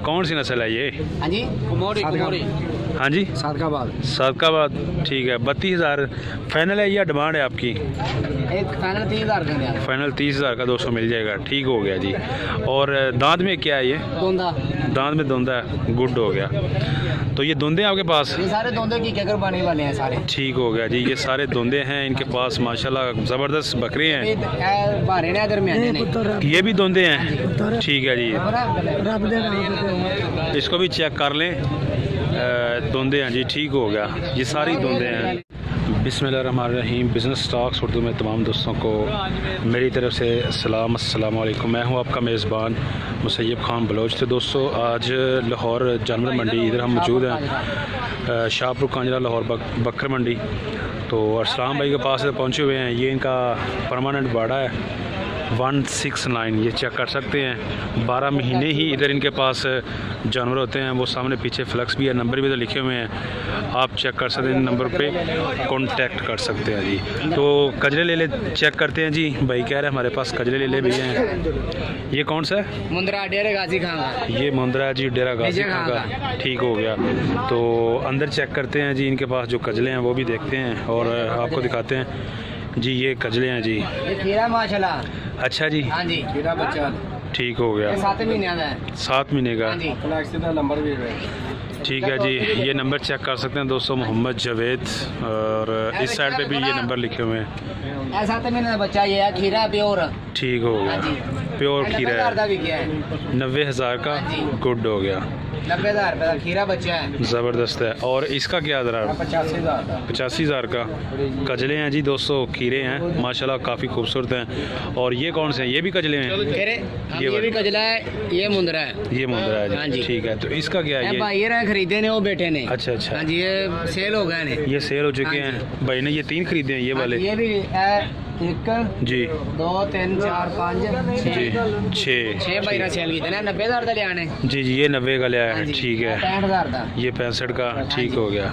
कौन सी नस्ल है ये? हाँ जी कुमोरी। हाँ जी सादकाबाद। ठीक है 32,000 फाइनल है या डिमांड है आपकी? एक फाइनल 30,000 का। फाइनल 30,000 का 200 मिल जाएगा। ठीक हो गया जी। और दांत में क्या है ये? दोंदा। दांत में दोंदा है, गुड हो गया। तो ये दोंदे आपके पास? ये सारे दोंदे की क्या करवाने वाले हैं सारे। ठीक हो गया जी। ये सारे दोंदे हैं इनके पास माशाल्लाह, ज़बरदस्त बकरे हैं। ये भी दोंदे हैं। ठीक है जी, इसको भी चेक कर लें। दोंदे हैं जी। ठीक हो गया, ये सारी दोंदे हैं। बिस्मिल्लाहिर्रहमानिर्रहीम। बिज़नेस स्टॉक्स उर्दू में तमाम दोस्तों को मेरी तरफ से सलाम, अस्सलाम वालेकुम। मैं हूं आपका मेज़बान मुसैयब खान बलोच। तो दोस्तों आज लाहौर जानवर मंडी इधर हम मौजूद हैं, शाहपुर कांजरा लाहौर बकर मंडी। तो अरसलाम भाई के पास पहुंचे हुए हैं। ये इनका परमानेंट बाड़ा है 169, ये चेक कर सकते हैं। 12 महीने ही इधर इनके पास जानवर होते हैं। वो सामने पीछे फ्लक्स भी है, नंबर भी तो लिखे हुए हैं, आप चेक कर सकते हैं। इन नंबर पे कांटेक्ट कर सकते हैं जी। तो कजरे ले ले चेक करते हैं जी। भाई कह रहे हैं हमारे पास कजरे ले ले भैया हैं। ये कौन सा है? मुंद्रा डेरा गाजी खां का। ये मुंद्रा है जी, डेरा गाजी खां का। ठीक हो गया। तो अंदर चेक करते हैं जी। इनके पास जो कजले हैं वो भी देखते हैं और आपको दिखाते हैं जी। ये कजले हैं जी। ये खीरा माशाल्लाह। अच्छा जी। हाँ जी खीरा बच्चा। ठीक हो गया। 7 महीने का है। 7 महीने का। हाँ जी नंबर भी है। ठीक है जी। ये नंबर चेक कर सकते हैं दोस्तों, मोहम्मद जावेद। और इस साइड पे भी ये नंबर लिखे हुए हैं। 7 महीने का बच्चा ये है, खीरा प्योर। ठीक हो गया, प्योर खीरा है। 90,000 का गुड हो गया। 90,000 रुपये का खीरा बच्चा है, ज़बरदस्त है। और इसका क्या दर है? 85,000 का। कजले हैं जी दोस्तों, खीरे हैं माशाल्लाह, काफ़ी खूबसूरत हैं। और ये कौन से हैं? ये भी कजले हैं। ये भी कजला है, ये मुंद्रा है। ये मुंद्रा है। हाँ जी। ठीक है। तो इसका क्या है? भाई रहे खरीदे ने वो बेटे ने। अच्छा अच्छा। हाँ जी ये सेल हो गए ने। ये सेल हो चुके हैं। भाई ने ये 3 खरीदे हैं ये वाले। ये भी है 1 जी 2 3 4 5 जी 6 भाई ने सेल किए 90,000 का ले आने। जी जी ये 90 का ले आया है। ठीक है 65,000 का। ये 65 का। ठीक हो गया।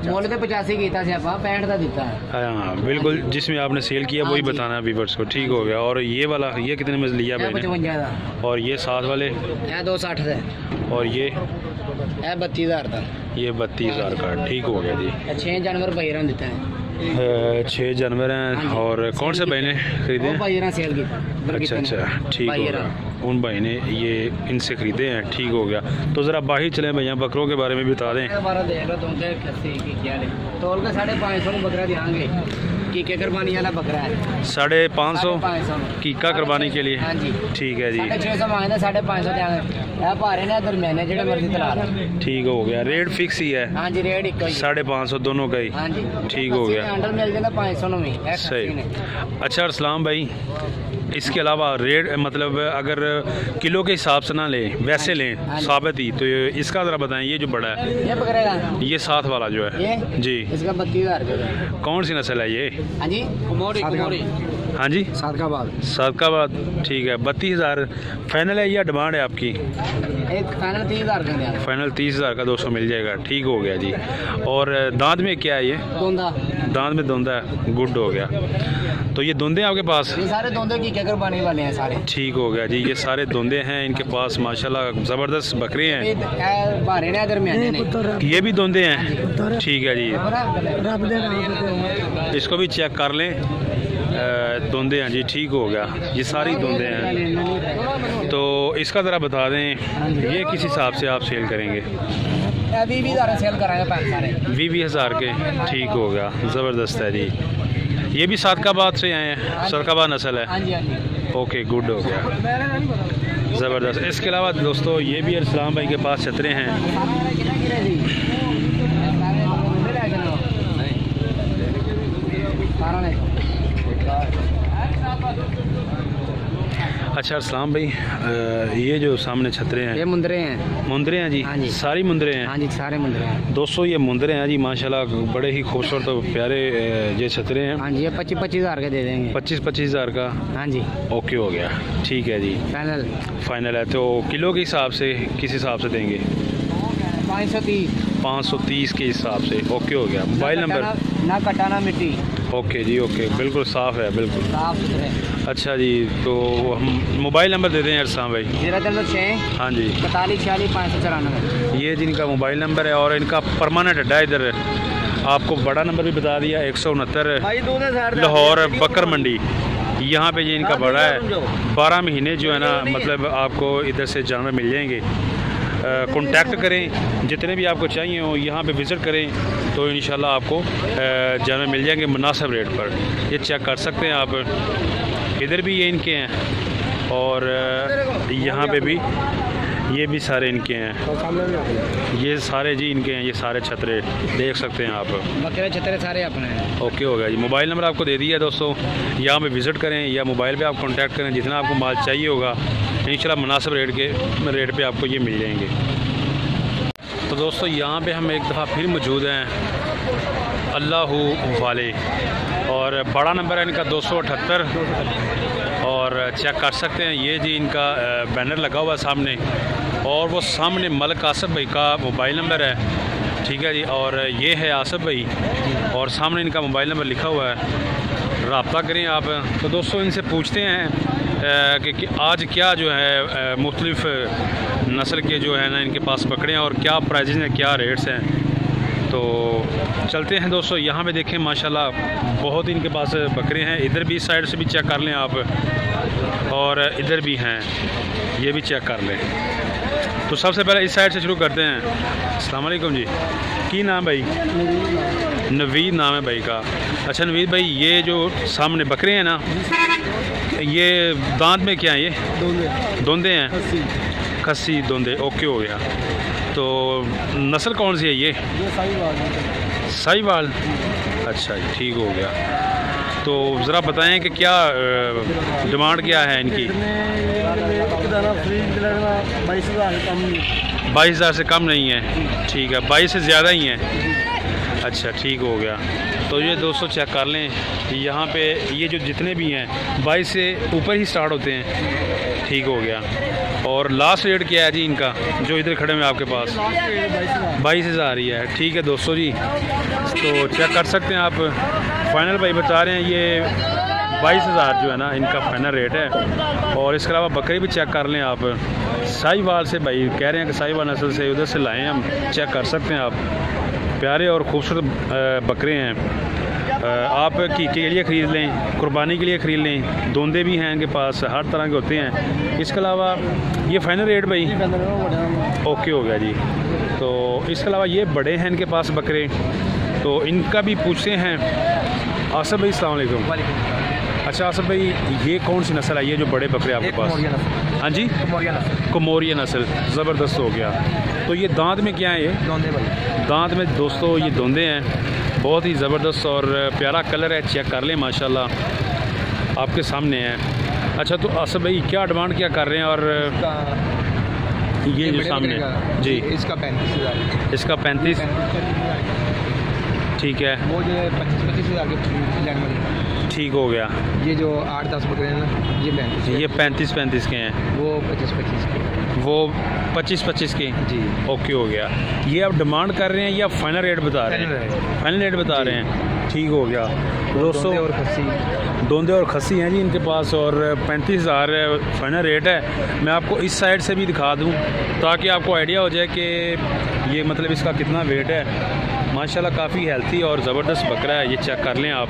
मोल तो 85 किया से 65 का दिता है। हाँ बिल्कुल, जिसमें आपने सेल किया वही बताना है व्यूअर्स को। ठीक हो गया। और ये वाला ये कितने में लिया भाई ने? 55 का। और ये साथ वाले 260 से। और ये 32,000 का। ये 32,000 का। ठीक हो गया जी। 6 जानवर भाई ने देते हैं। 6 जानवर हैं। और कौन से भाई ने खरीदे? अच्छा अच्छा। ठीक हो गया। उन भाई ने ये इनसे खरीदे हैं। ठीक हो गया। तो ज़रा बाहर चलें भैया, बकरों के बारे में भी बता दें। तोल के 550 बकरा देंगे। कीके करवानी वाला बकरा है 550 कीका करवाने के लिए। हाँ जी। ठीक है जी। 650 मांगते 550 देंगे। भारे ने दरमियाने जेडे मर्जी तला। ठीक हो गया। रेट फिक्स ही है? हाँ जी रेट एक 550 दोनों का ही। हाँ जी। ठीक हो गया। हैंडल मिल जाता 500 में सही। अच्छा अरसलाम भाई, इसके अलावा रेट मतलब अगर किलो के हिसाब से ना लें, वैसे लें साबित ही, तो इसका ज़रा बताएं। ये जो बड़ा है ये पकड़ेगा, ये साथ वाला जो है ये? जी इसका 32,000 रुपये। कौन सी नस्ल है ये? हाँ जी कुमोरी। हाँ जी सादकाबाद। ठीक है 32,000 फाइनल है या डिमांड है आपकी? एक फाइनल 30,000 का। फाइनल 30,000 का 200 मिल जाएगा। ठीक हो गया जी। और दांत में क्या है ये? दोंदा। दांत में दोंदा है, गुड हो गया। तो ये दोंदे आपके पास? ये सारे दोंदे की क्या करवाने वाले हैं सारे। ठीक हो गया जी। ये सारे दोंदे हैं इनके पास माशाल्लाह, ज़बरदस्त बकरे हैं। भारे ने दरमियाने ने। ये भी दोंदे हैं। ठीक है जी, इसको भी चेक कर लें। दोंदे हैं जी। ठीक हो गया, ये सारी दोंदे हैं। तो इसका ज़रा बता दें ये किस हिसाब से आप सेल करेंगे? 20,000 सेल कराएंगे 20,000 के। ठीक हो गया, ज़बरदस्त है जी। ये भी सादकाबाद से आए हैं, सादकाबाद नस्ल है। ओके गुड हो गया, ज़बरदस्त। इसके अलावा दोस्तों ये भी अरसलाम भाई के पास छतरे हैं। अच्छा अरसलाम भाई, ये जो सामने छतरे हैं ये मुंदरे हैं। मुंदरे हैं जी? हाँ जी। सारी मुंदरे हैं? हाँ जी सारे मुंदरे हैं दोस्तों। ये मुंदरे हैं जी माशाल्लाह, बड़े ही खूबसूरत और प्यारे ये छतरे हैं। हाँ जी ये 25,000 के दे देंगे। 25,000 का। हाँ जी ओके हो गया। ठीक है जी फाइनल है। तो किलो के हिसाब से किस हिसाब से देंगे? 530 530 के हिसाब से। ओके हो गया। Mobile number? ना कटाना मिट्टी। ओके जी, ओके, बिल्कुल साफ़ है, बिल्कुल साफ सुथरे। अच्छा जी, तो हम मोबाइल नंबर दे दें अरसान भाई। 036 हाँ जी, 41 46 594। ये जिनका मोबाइल नंबर है और इनका परमानेंट अड्डा है इधर। आपको बड़ा नंबर भी बता दिया, 169 लाहौर बकर मंडी, यहाँ पे ये इनका बड़ा है। 12 महीने जो है ना, मतलब आपको इधर से जानवर मिल जाएंगे। कॉन्टैक्ट करें, जितने भी आपको चाहिए हो यहाँ पे विज़िट करें तो इंशाल्लाह आपको जानवर मिल जाएंगे मुनासिब रेट पर। ये चेक कर सकते हैं आप, इधर भी ये इनके हैं और यहाँ पे भी ये भी सारे इनके हैं। ये सारे जी इनके हैं, ये सारे छतरे देख सकते हैं आप, बकरे छतरे सारे अपने हैं। ओके हो गया जी। मोबाइल नंबर आपको दे दिया है दोस्तों, यहाँ पे विज़िट करें या मोबाइल पे आप कांटेक्ट करें, जितना आपको माल चाहिए होगा इंशाल्लाह मुनासिब रेट पे आपको ये मिल जाएंगे। तो दोस्तों यहाँ पे हम एक दफ़ा फिर मौजूद हैं अल्लाह वाले, और बड़ा नंबर है इनका 278, और चेक कर सकते हैं ये जी इनका बैनर लगा हुआ है सामने, और वो सामने मलिक आसिफ भाई का मोबाइल नंबर है, ठीक है जी। और ये है आसिफ भाई, और सामने इनका मोबाइल नंबर लिखा हुआ है, रब्ता करें आप। तो दोस्तों इनसे पूछते हैं कि आज क्या जो है मुख्तलिफ़ नस्ल के जो है ना इनके पास बकरे हैं और क्या प्राइजेज़ हैं, क्या रेट्स हैं। तो चलते हैं दोस्तों, यहाँ पे देखें माशाल्लाह बहुत इनके पास बकरे हैं। इधर भी इस साइड से भी चेक कर लें आप, और इधर भी हैं, ये भी चेक कर लें। तो सबसे पहले इस साइड से शुरू करते हैं। अस्सलाम वालेकुम जी, की नाम भाई? नवीद नाम है भाई का। अच्छा नवीद भाई, ये जो सामने बकरे हैं ना, ये दांत में क्या है? ये दोंदे हैं, खस्सी दोंदे, ओके हो गया। तो नस्ल कौन सी है ये? साहिवाल। अच्छा जी, ठीक हो गया। तो ज़रा बताएं कि क्या डिमांड क्या है इनकी? 22,000 से कम नहीं है, ठीक है। 22 से ज़्यादा ही है, अच्छा ठीक हो गया। तो ये दोस्तों चेक कर लें, यहाँ पे ये जो जितने भी हैं 22 से ऊपर ही स्टार्ट होते हैं, ठीक हो गया। और लास्ट रेट क्या है जी इनका जो इधर खड़े हुए आपके पास? 22,000 ही है, ठीक है दोस्तों जी। तो चेक कर सकते हैं आप, फाइनल भाई बता रहे हैं ये 22,000 जो है ना इनका फाइनल रेट है। और इसके अलावा बकरी भी चेक कर लें आप, साहिवाल से भाई कह रहे हैं कि साहिवाल नस्ल से उधर से लाएँ हम, चेक कर सकते हैं आप, प्यारे और ख़ूबसूरत बकरे हैं। आप के लिए ख़रीद लें, कुर्बानी के लिए ख़रीद लें, दोंदे भी हैं इनके पास, हर तरह के होते हैं। इसके अलावा ये फाइनल रेट भाई ओके हो गया जी। तो इसके अलावा ये बड़े हैं इनके पास बकरे, तो इनका भी पूछते हैं। आसिफ भाई अस्सलाम वालेकुम। अच्छा आसिफ भाई, ये कौन सी नस्ल है ये जो बड़े बकरे आपके पास? हाँ जी, कमोरिया नस्ल, ज़बरदस्त हो गया। तो ये दांत में क्या है? ये दोंदे भाई, दांत में दोस्तों ये दोंदे हैं, बहुत ही ज़बरदस्त और प्यारा कलर है, चेक कर लें माशाल्लाह आपके सामने है। अच्छा तो आसिफ भाई क्या डिमांड क्या कर रहे हैं? और ये जो सामने जी, इसका 35,000, इसका 35, ठीक है। वो जो 25,000 के ठीक हो गया। ये जो 8-10 बकरे हैं ना, ये 35 के हैं, वो 25 के, वो 25 के जी, ओके हो गया। ये आप डिमांड कर रहे हैं या फाइनल रेट बता रहे हैं? फाइनल रेट बता रहे हैं, ठीक हो गया दोस्तों। और खस्सी, दोंदे और खस्सी हैं जी इनके पास, और 35,000 फाइनल रेट है। मैं आपको इस साइड से भी दिखा दूं ताकि आपको आइडिया हो जाए कि ये मतलब इसका कितना वेट है। माशाल्लाह काफ़ी हेल्थी और ज़बरदस्त बकरा है, ये चेक कर लें आप।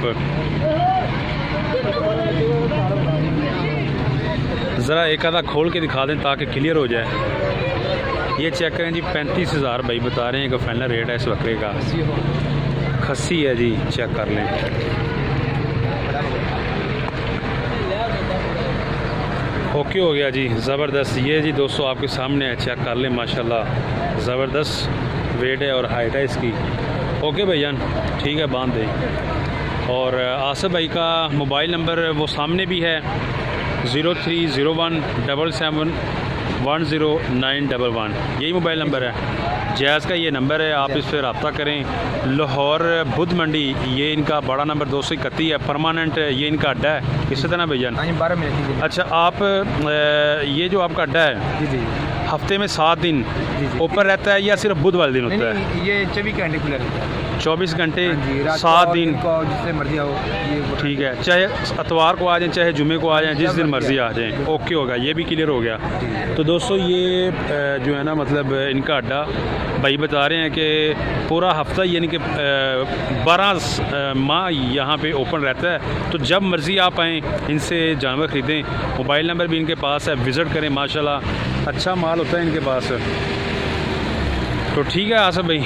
ज़रा एक आधा खोल के दिखा दें ताकि क्लियर हो जाए। ये चेक करें जी, 35,000 भाई बता रहे हैं कि फाइनल रेट है इस बकरे का। खस्सी है जी, चेक कर लें। ओके हो गया जी, ज़बरदस्त। ये जी दोस्तों आपके सामने है, चेक कर लें माशाल्लाह ज़बरदस्त वेट है और हाइट है इसकी। ओके भैया, ठीक है, बांध दें। और आसिफ भाई का मोबाइल नंबर वो सामने भी है, 030177109111, यही मोबाइल नंबर है। जैज़ का ये नंबर है, आप इस पर रब्ता करें। लाहौर बुध मंडी, ये इनका बड़ा नंबर 231 है, परमानेंट ये इनका अड्डा है। इससे तरह भैया 12 मिनट। अच्छा आप ये जो आपका अड्डा है जी, हफ्ते में 7 दिन ओपन रहता है या सिर्फ बुध वाले दिन होता है? ये 24 घंटे खुला रहता है। 24 घंटे 7 दिन जिससे मर्जी आओ, ये ठीक है। चाहे इतवार को आ जाएं, चाहे जुमे को आ जाएं, जिस दिन मर्जी आ जाएं। ओके होगा, ये भी क्लियर हो गया। तो दोस्तों ये जो है ना मतलब इनका अड्डा भाई बता रहे हैं कि पूरा हफ्ता यानी कि 12 माह यहाँ पे ओपन रहता है। तो जब मर्ज़ी आप आएँ, इनसे जानवर ख़रीदें। मोबाइल नंबर भी इनके पास है, विज़िट करें। माशाल्लाह अच्छा माल होता है इनके पास। तो ठीक है आसिफ भाई,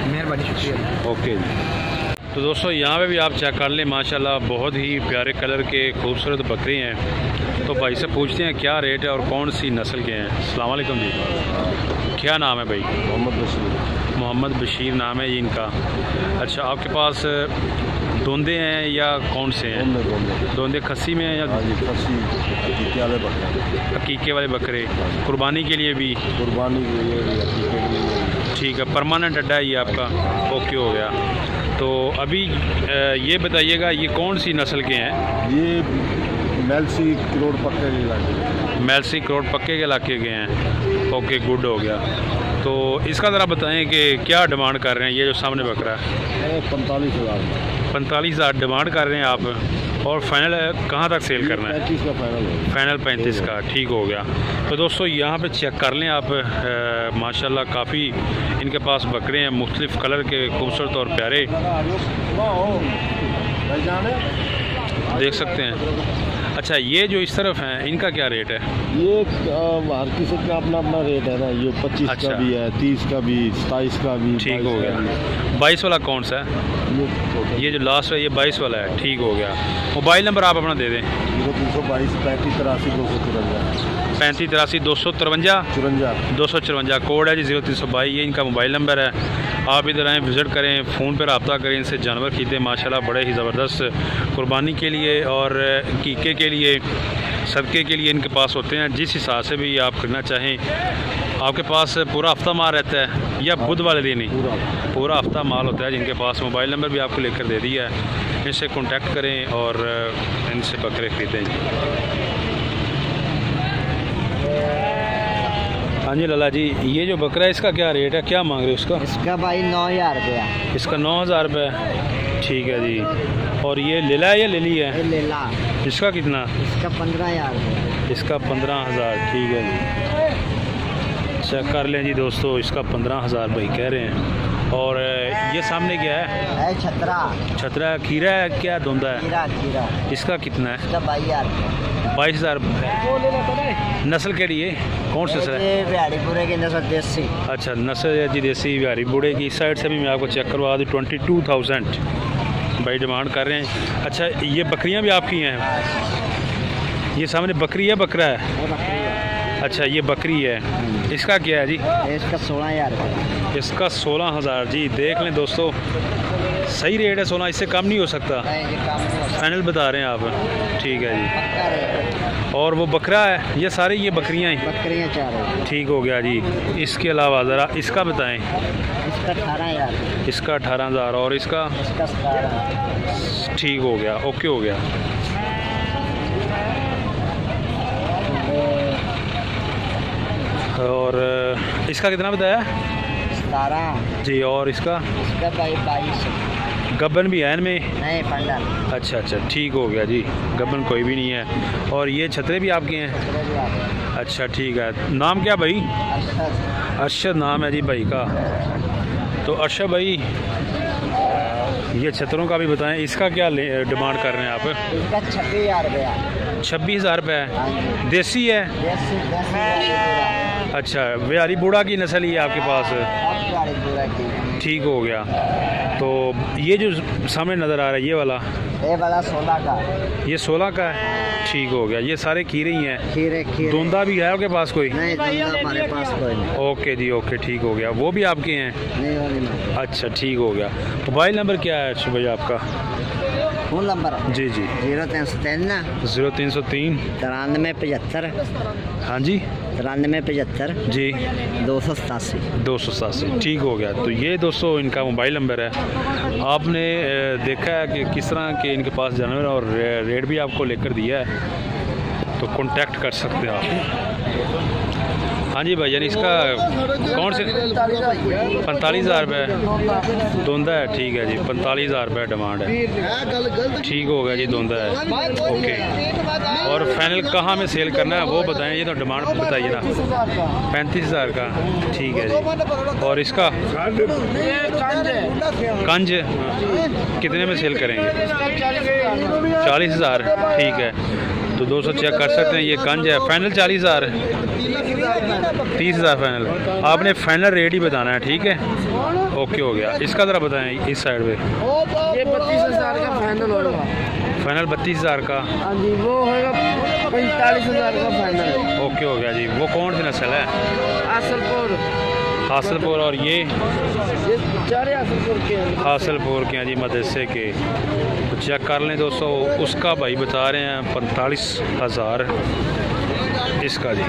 मेहरबानी, शुक्रिया। ओके। तो दोस्तों यहाँ पे भी आप चेक कर लें, माशाल्लाह बहुत ही प्यारे कलर के खूबसूरत बकरे हैं। तो भाई से पूछते हैं क्या रेट है और कौन सी नस्ल के हैं। अस्सलाम वालेकुम जी, क्या नाम है भाई? मोहम्मद बशीर नाम है ये इनका। अच्छा, आपके पास दोंदे हैं या कौन से हैं? दोंदे खस्सी में हैं या हकीके वाले बकरे? कुर्बानी के लिए भी? कुर्बानी के लिए। ठीक है, परमानेंट अड्डा है ये आपका। ओके हो गया। तो अभी ये बताइएगा ये कौन सी नस्ल के हैं? ये मेलसी करोड़ पक्के के इलाके। मेलसी करोड़ पक्के के इलाके के हैं। ओके, गुड हो गया। तो इसका ज़रा बताएं कि क्या डिमांड कर रहे हैं? ये जो सामने बकरा है 45,000। 45,000 डिमांड कर रहे हैं आप, और फाइनल कहाँ तक सेल करना है? 35 का फाइनल है। फाइनल 35 का। ठीक हो गया। तो दोस्तों यहाँ पे चेक कर लें आप, माशाल्लाह काफ़ी इनके पास बकरे हैं मुख्तलिफ़ कलर के, खूबसूरत और प्यारे, देख सकते हैं। अच्छा, ये जो इस तरफ हैं इनका क्या रेट है? ये हर किसी का अपना अपना रेट है ना। ये 25 अच्छा। का भी है, 30 का भी, 27 का भी। ठीक हो गया। 22 वाला कौन सा है? ये जो लास्ट है ये 22 वाला है। ठीक हो गया। मोबाइल नंबर आप अपना दे दें। 0322 35 83 254। 35 83 253 254 कोड है जी 0322। ये इनका मोबाइल नंबर है। आप इधर आएँ, विज़िट करें, फ़ोन पर रब्ता करें, इनसे जानवर खरीदें। माशाल्लाह बड़े ही ज़बरदस्त कुर्बानी के लिए और कीके के लिए, सदक़े के लिए इनके पास होते हैं। जिस हिसाब से भी आप करना चाहें। आपके पास पूरा हफ्ता माल रहता है या बुध वाले दिन ही? पूरा हफ्ता माल होता है जिनके पास। मोबाइल नंबर भी आपको लेकर दे दिया है, इनसे कॉन्टेक्ट करें और इनसे बकरे ख़रीदें। हाँ जी लाला जी, ये जो बकरा है इसका क्या रेट है, क्या मांग रहे हो इसका? इसका भाई 9,000 रुपया। इसका 9,000 रुपये। ठीक है जी। और ये लेला है या लेली है? लेला। इसका कितना? इसका 15,000 रुपया। इसका 15,000। ठीक है जी, चेक कर लें जी दोस्तों, इसका 15,000 भाई कह रहे हैं। और ये सामने क्या है? छतरा। छतरा खीरा है क्या धुंधा है? खीरा। इसका कितना है? इसका 22,000। 22,000। नस्ल के लिए कौन सी नस्ल है? बिहारी पूरे की नस्ल देसी। अच्छा, नस्ल है जी देसी बिहारी बूढ़े की। इस साइड से भी मैं आपको चेक करवा दूँ। 22,000 भाई डिमांड कर रहे हैं। अच्छा, ये बकरियां भी आपकी हैं? ये सामने बकरी है बकरा है? अच्छा, ये बकरी है। इसका क्या है जी? इसका 16,000 रुपया। इसका 16,000। जी देख लें दोस्तों, सही रेट है 16, इससे कम नहीं हो सकता। फाइनल बता रहे हैं आप? ठीक है जी। और वो बकरा है? ये सारे ये बकरियां हैं? बकरियां 4। ठीक हो गया जी। इसके अलावा ज़रा इसका बताएं। इसका 18,000। इसका 18,000। और इसका? इसका 17,000। ठीक हो गया, ओके हो गया। और इसका कितना बताया? 17 जी। और इसका? इसका भाई 22। गब्बन भी है इनमें? नहीं, पंडल। अच्छा, ठीक हो गया जी, गब्बन कोई भी नहीं है। और ये छतरे भी आपके हैं? अच्छा, ठीक है। नाम क्या भाई? अरशद नाम है जी भाई का। तो अरशद भाई ये छतरों का भी बताएं, इसका क्या डिमांड कर रहे हैं आप? इसका 26,000 रुपया। 26,000 रुपये है। देसी है? देसी। अच्छा, बिहारी बूढ़ा की नस्ल ही है आपके पास? ठीक हो गया। तो ये जो सामने नज़र आ रहा है ये वाला? ये वाला 16 का। ये 16 का है। ठीक हो गया। ये सारे खीरे ही हैं? खीरे। धुंधा भी है आपके पास कोई? नहीं, धुंधा हमारे पास कोई नहीं। ओके जी, ओके, ठीक हो गया। वो भी आपके हैं? नहीं। अच्छा, ठीक हो गया। मोबाइल नंबर क्या है भैया आपका? Phone number? जी 0303 0303 9375। हाँ जी 9375 जी 287 287। ठीक हो गया। तो ये दोस्तों इनका मोबाइल नंबर है। आपने देखा है कि किस तरह के इनके पास जानवर और रेट भी आपको लेकर दिया है, तो कांटेक्ट कर सकते हैं आप। हाँ जी भाई, यानी इसका कौन से 45,000 रुपये धुंदा है। ठीक है जी, 45,000 रुपये डिमांड है। ठीक हो गया जी, धुंदा है। ओके, और फाइनल कहाँ में सेल करना है वो बताएं, ये तो डिमांड बताइए ना। 35,000 का। ठीक है जी। और इसका कंज कितने में सेल करेंगे? 40,000। ठीक है, तो 200 चेक कर सकते हैं। ये कंज है, फाइनल 40,000, 30,000 फाइनल। आपने फाइनल रेट ही बताना है, ठीक है। ओके, हो गया। इसका ज़रा बताएं इस साइड पे। ये 32,000 का फाइनल होगा। फाइनल 32,000 का। हाँ जी, वो होगा 45,000 का फाइनल। ओके, हो गया जी। वो कौन सी नस्ल है? हासलपुर। और ये चारे हासलपुर के हैं। हासलपुर के हैं जी, मदरसे के। तो चेक कर लें दोस्तों, उसका भाई बता रहे हैं 45,000 इसका जी।